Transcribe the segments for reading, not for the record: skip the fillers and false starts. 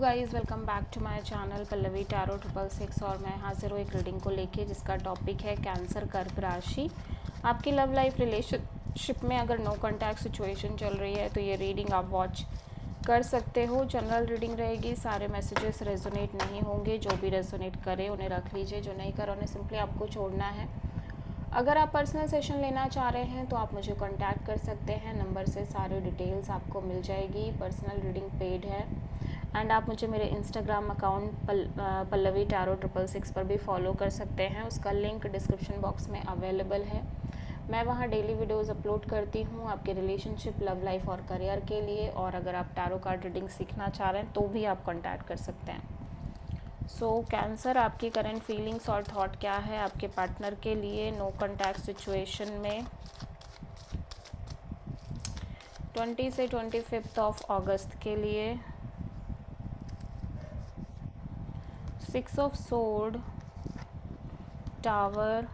Guys welcome back to my channel Pallavi tarot 666 और मैं हाजिर हूँ एक रीडिंग को लेके जिसका टॉपिक है कैंसर कर्क राशि। आपकी लव लाइफ रिलेशनशिप में अगर नो कॉन्टैक्ट सिचुएशन चल रही है तो ये रीडिंग आप वॉच कर सकते हो। जनरल रीडिंग रहेगी, सारे मैसेजेस रेजोनेट नहीं होंगे। जो भी रेजोनेट करे उन्हें रख लीजिए, जो नहीं करे उन्हें सिंपली आपको छोड़ना है। अगर आप पर्सनल सेशन लेना चाह रहे हैं तो आप मुझे कांटेक्ट कर सकते हैं, नंबर से सारी डिटेल्स आपको मिल जाएगी। पर्सनल रीडिंग पेड है एंड आप मुझे मेरे इंस्टाग्राम अकाउंट पल्लवी टैरो 666 पर भी फॉलो कर सकते हैं। उसका लिंक डिस्क्रिप्शन बॉक्स में अवेलेबल है। मैं वहाँ डेली वीडियोस अपलोड करती हूँ आपके रिलेशनशिप, लव लाइफ और करियर के लिए। और अगर आप टैरो कार्ड रीडिंग सीखना चाह रहे हैं तो भी आप कांटेक्ट कर सकते हैं। सो कैंसर, आपकी करंट फीलिंग्स और थॉट क्या है आपके पार्टनर के लिए नो कॉन्टैक्ट सिचुएशन में 20 से 25 ऑफ अगस्त के लिए। 6 of sword, tower,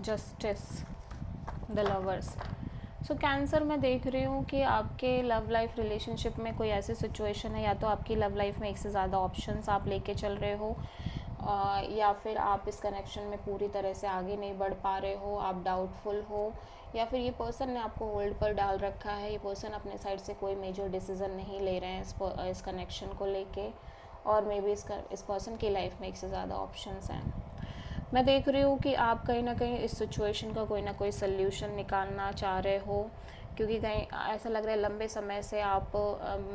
justice, the lovers. So cancer, मैं देख रही हूँ कि आपके लव लाइफ रिलेशनशिप में कोई ऐसी सिचुएशन है, या तो आपकी लव लाइफ में एक से ज़्यादा ऑप्शंस आप लेके चल रहे हो, या फिर आप इस कनेक्शन में पूरी तरह से आगे नहीं बढ़ पा रहे हो, आप डाउटफुल हो, या फिर ये पर्सन ने आपको होल्ड पर डाल रखा है। ये पर्सन अपने साइड से कोई मेजर डिसीज़न नहीं ले रहे हैं इस कनेक्शन को लेके, और मे बी इस पर्सन की लाइफ में एक से ज़्यादा ऑप्शंस हैं। मैं देख रही हूँ कि आप कहीं ना कहीं इस सिचुएशन का कोई ना कोई सल्यूशन निकालना चाह रहे हो, क्योंकि कहीं ऐसा लग रहा है लंबे समय से आप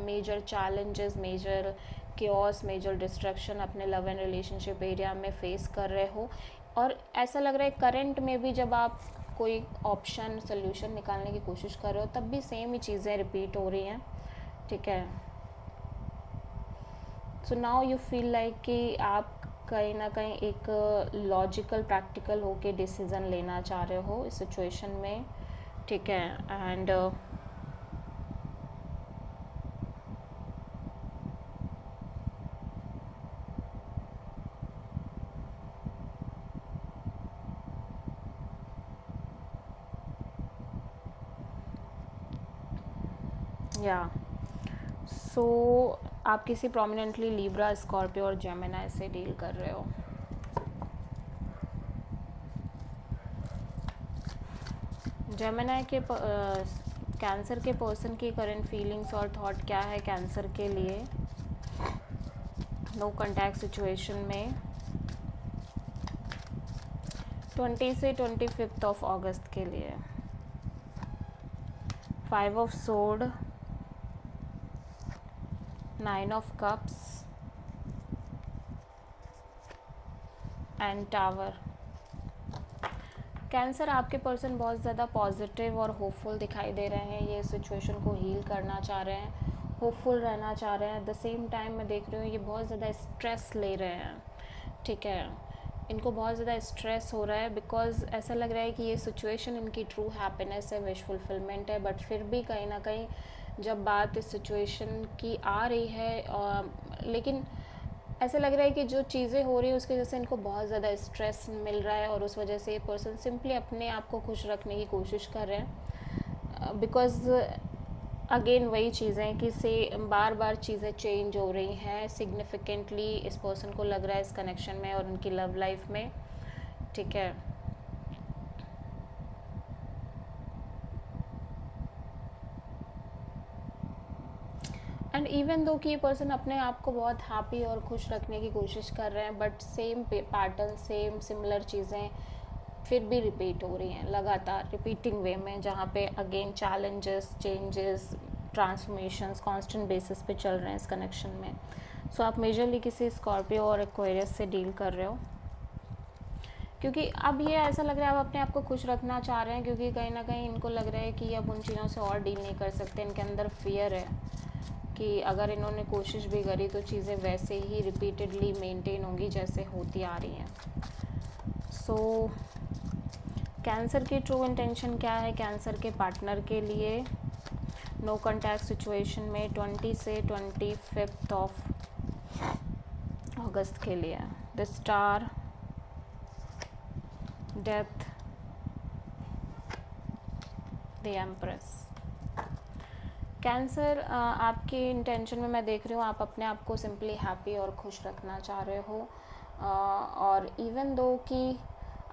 major challenges, major chaos, major destruction अपने लव एंड रिलेशनशिप एरिया में फेस कर रहे हो। और ऐसा लग रहा है करंट में भी जब आप कोई ऑप्शन, सल्यूशन निकालने की कोशिश कर रहे हो तब भी सेम ही चीज़ें रिपीट हो रही हैं। ठीक है, so now you feel like कि आप कहीं ना कहीं एक लॉजिकल, प्रैक्टिकल होके डिसीज़न लेना चाह रहे हो इस सिचुएशन में। ठीक है, एंड या सो आप किसी प्रोमिनेंटली लिब्रा, स्कॉर्पियो और जेमिनी से डील कर रहे हो। जेमिनी के कैंसर के पर्सन की करंट फीलिंग्स और थॉट क्या है कैंसर के लिए नो कॉन्टैक्ट सिचुएशन में 20 से 25 ऑफ अगस्त के लिए। 5 of sword, 9 of cups and tower. Cancer, आपके पर्सन बहुत ज़्यादा पॉजिटिव और होपफुल दिखाई दे रहे हैं। ये सिचुएशन को हील करना चाह रहे हैं, होपफुल रहना चाह रहे हैं। एट द सेम टाइम मैं देख रही हूँ ये बहुत ज़्यादा स्ट्रेस ले रहे हैं। ठीक है, इनको बहुत ज़्यादा स्ट्रेस हो रहा है बिकॉज ऐसा लग रहा है कि ये सिचुएशन इनकी ट्रू हैप्पीनेस है, विश फुलफिलमेंट है। बट फिर भी कहीं ना कहीं जब बात इस सिचुएशन की आ रही है, लेकिन ऐसा लग रहा है कि जो चीज़ें हो रही है उसकी वजह से इनको बहुत ज़्यादा स्ट्रेस मिल रहा है, और उस वजह से ये पर्सन सिंपली अपने आप को खुश रखने की कोशिश कर रहे हैं। बिकॉज अगेन वही चीज़ें कि से बार बार चीज़ें चेंज हो रही हैं सिग्निफिकेंटली, इस पर्सन को लग रहा है इस कनेक्शन में और उनकी लव लाइफ में। ठीक है, एंड इवन दो कि ये पर्सन अपने आप को बहुत हैप्पी और खुश रखने की कोशिश कर रहे हैं, but same pattern, same similar चीज़ें फिर भी रिपीट हो रही हैं लगातार रिपीटिंग वे में, जहाँ पे again challenges, changes, transformations constant basis पे चल रहे हैं इस कनेक्शन में। सो आप मेजरली किसी स्कॉर्पियो और एक्वेरियस से डील कर रहे हो, क्योंकि अब ये ऐसा लग रहा है आप अपने आप को खुश रखना चाह रहे हैं, क्योंकि कहीं ना कहीं इनको लग रहा है कि अब उन चीज़ों से और डील नहीं कर सकते। इनके अंदर फियर है कि अगर इन्होंने कोशिश भी करी तो चीज़ें वैसे ही रिपीटेडली मेंटेन होंगी जैसे होती आ रही हैं। सो कैंसर की ट्रू इंटेंशन क्या है कैंसर के पार्टनर के लिए नो कॉन्टैक्ट सिचुएशन में 20 से 25 ऑफ अगस्त के लिए। The star, death, the empress. Cancer, आपकी इंटेंशन में मैं देख रही हूँ आप अपने आप को सिंपली हैप्पी और खुश रखना चाह रहे हो, और इवन दो कि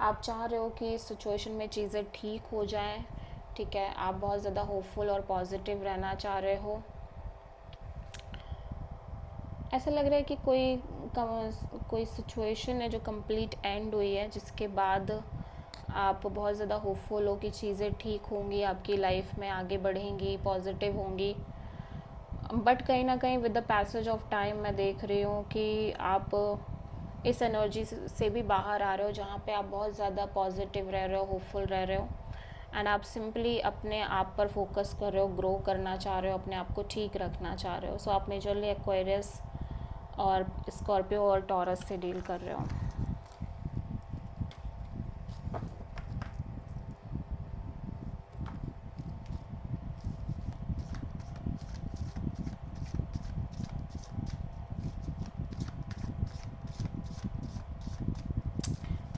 आप चाह रहे हो कि सिचुएशन में चीज़ें ठीक हो जाएं, ठीक है, आप बहुत ज़्यादा होपफुल और पॉजिटिव रहना चाह रहे हो। ऐसा लग रहा है कि कोई सिचुएशन है जो कंप्लीट एंड हुई है, जिसके बाद आप बहुत ज़्यादा होपफुल हो कि चीज़ें ठीक होंगी, आपकी लाइफ में आगे बढ़ेंगी, पॉजिटिव होंगी। बट कहीं ना कहीं with the passage of time मैं देख रही हूँ कि आप इस एनर्जी से भी बाहर आ रहे हो, जहाँ पे आप बहुत ज़्यादा पॉजिटिव रह रहे हो, होपफुल रह रहे हो, एंड आप सिंपली अपने आप पर फोकस कर रहे हो, ग्रो करना चाह रहे हो, अपने आप को ठीक रखना चाह रहे हो। सो आप मेजरली एक्वेरियस और स्कॉर्पियो और टॉरस से डील कर रहे हो।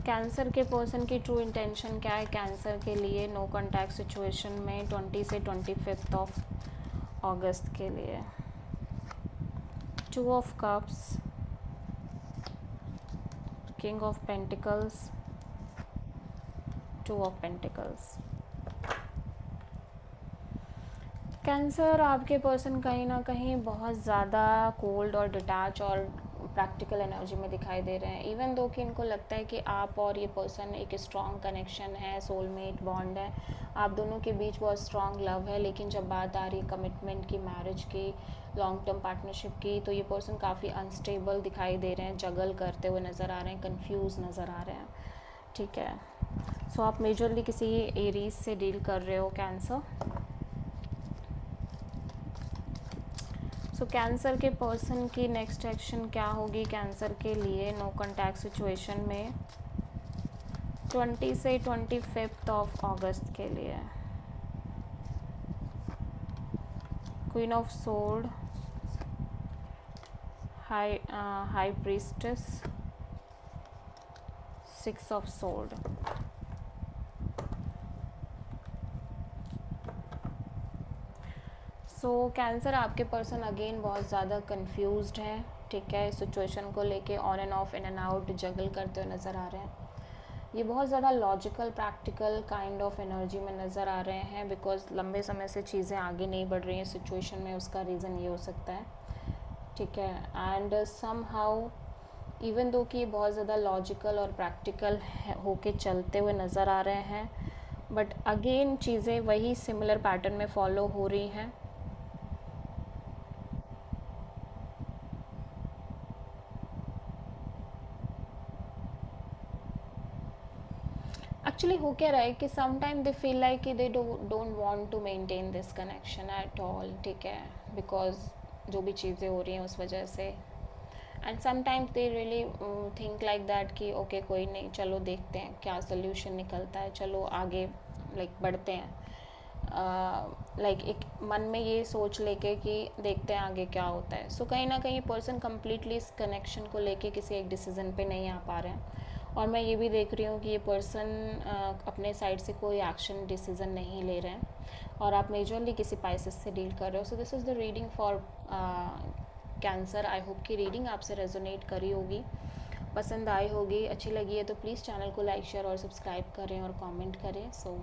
कैंसर के पर्सन की ट्रू इंटेंशन क्या है कैंसर के लिए नो कॉन्टैक्ट सिचुएशन में 20 से 25 ऑफ अगस्त के लिए? 2 of cups, king of pentacles, 2 of pentacles. Cancer, आपके पर्सन कहीं ना कहीं बहुत ज़्यादा कोल्ड और डिटैच और प्रैक्टिकल एनर्जी में दिखाई दे रहे हैं, इवन दो कि इनको लगता है कि आप और ये पर्सन एक स्ट्रॉन्ग कनेक्शन है, सोलमेट बॉन्ड है, आप दोनों के बीच बहुत स्ट्रॉन्ग लव है। लेकिन जब बात आ रही है कमिटमेंट की, मैरिज की, लॉन्ग टर्म पार्टनरशिप की, तो ये पर्सन काफ़ी अनस्टेबल दिखाई दे रहे हैं, जगल करते हुए नज़र आ रहे हैं, कंफ्यूज नज़र आ रहे हैं, ठीक है। सो आप मेजरली किसी एरीज से डील कर रहे हो कैंसर। सो कैंसर के पर्सन की नेक्स्ट एक्शन क्या होगी कैंसर के लिए नो कॉन्टैक्ट सिचुएशन में 20 से 25 ऑफ अगस्त के लिए? Queen of sword, high priestess, 6 of sword. So cancer, आपके पर्सन अगेन बहुत ज़्यादा कंफ्यूज्ड है, ठीक है, सिचुएशन को लेके on and off, in and out juggle करते हुए नज़र आ रहे हैं। ये बहुत ज़्यादा logical practical kind of energy में नज़र आ रहे हैं, बिकॉज लंबे समय से चीज़ें आगे नहीं बढ़ रही हैं सिचुएशन में, उसका रीज़न ये हो सकता है, ठीक है। And some how even though कि बहुत ज़्यादा लॉजिकल और प्रैक्टिकल होके चलते हुए नज़र आ रहे हैं, बट अगेन चीज़ें वही सिमिलर पैटर्न में फॉलो हो रही हैं। एक्चुअली हो क्या रहा है कि समटाइम दे फील लाइक कि they don't want to maintain this connection at all, ठीक है, बिकॉज जो भी चीज़ें हो रही हैं उस वजह से। And sometimes they really think like that कि ओके कोई नहीं, चलो देखते हैं क्या सोल्यूशन निकलता है, चलो आगे बढ़ते हैं, एक मन में ये सोच लेके कि देखते हैं आगे क्या होता है। सो कहीं ना कहीं पर्सन कम्प्लीटली इस कनेक्शन को लेके किसी एक डिसीज़न पे नहीं आ पा रहे हैं, और मैं ये भी देख रही हूँ कि ये पर्सन अपने साइड से कोई एक्शन डिसीज़न नहीं ले रहे हैं, और आप मेजरली किसी पाइसेस से डील कर रहे हो। So this is the reading for cancer. I hope कि रीडिंग आपसे रेजोनेट करी होगी, पसंद आई होगी, अच्छी लगी है तो प्लीज़ चैनल को लाइक शेयर और सब्सक्राइब करें और कमेंट करें। सो